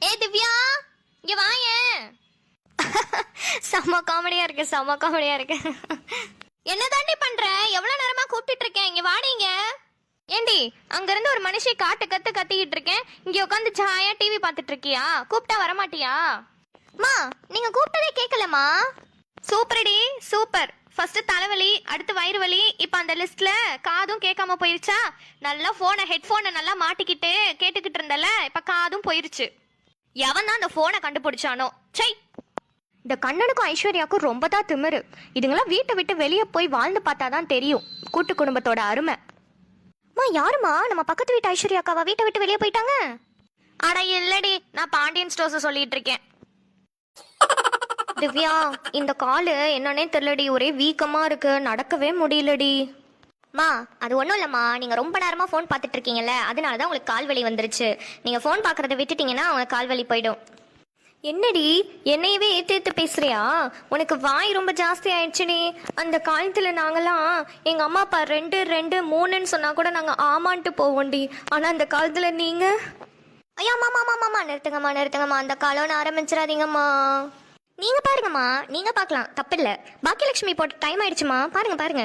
ஏ திவ்யா, இங்க வாயேன். செம்ம காமெடியா இருக்கு, செம்ம காமெடியா இருக்கு. என்ன தாண்டி பண்ற? எவ்வளவு நேரமா கூப்பிட்டு இருக்கேன், இங்க வாடிங்க. ஏண்டி, அங்க இருந்து ஒரு மனுஷி காட்டு கத்து கத்திக்கிட்டு இருக்கேன், இங்க உட்காந்து சாயா டிவி பாத்துட்டு இருக்கியா? கூப்பிட்டா வரமாட்டியா? மா, நீங்க கூப்பிட்டதே கேட்கலமா. சூப்பர்டி சூப்பர். ஃபர்ஸ்ட் தலைவலி, அடுத்து வயிறு வலி, இப்ப அந்த லிஸ்ட்ல காதும் கேட்காம போயிருச்சா? நல்லா போனை ஹெட்போனை நல்லா மாட்டிக்கிட்டு கேட்டுக்கிட்டு இருந்தல, இப்ப காதும் போயிருச்சு. எவன் தான் அந்த போனை கண்டுபிடிச்சானோ? சை, இந்த கண்ணனுக்கும் ஐஸ்வர்யாவுக்கும் ரொம்ப தான் திமிரு. இதுங்களாம் வீட்டை விட்டு வெளியே போய் வாழ்ந்து பார்த்தாதான் தெரியும் கூட்டு குடும்பத்தோட அருமை. மா, யாருமா? நம்ம பக்கத்து வீட்டு ஐஸ்வர்யாக்காவா வீட்டை விட்டு வெளியே போயிட்டாங்க? அட இல்லடி, நான் பாண்டியன் ஸ்டோர்ஸ் சொல்லிட்டு இருக்கேன். திவ்யா, இந்த காலு என்னன்னே தெரியலடி, ஒரே வீக்கமா இருக்கு, நடக்கவே முடியலடி. மா, அது ஒன்றும் இல்லைம்மா, நீங்கள் ரொம்ப நேரமாக ஃபோன் பார்த்துட்டு இருக்கீங்கல்ல, அதனால தான் உங்களுக்கு கால் வலி வந்துருச்சு. நீங்கள் ஃபோன் பார்க்குறத விட்டுட்டீங்கன்னா உங்களுக்கு கால் வலி போயிடும். என்னடி, என்னையவே ஏற்று பேசுறியா? உனக்கு வாய் ரொம்ப ஜாஸ்தி ஆயிடுச்சுடி. அந்த காலத்தில் நாங்களாம் எங்கள் அம்மா அப்பா 2 2 3ன்னு சொன்னால் கூட நாங்கள் ஆமான்ட்டு போவோண்டி. ஆனால் அந்த காலத்தில் நீங்கள் ஐயா மாமா நிறுத்துங்கம்மா, அந்த காலம்னு ஆரம்பிச்சிடாதீங்கம்மா. நீங்கள் பாருங்கம்மா, நீங்கள் பார்க்கலாம், தப்பில்லை. பாக்கியலட்சுமி போட்ட டைம் ஆயிடுச்சுமா, பாருங்க.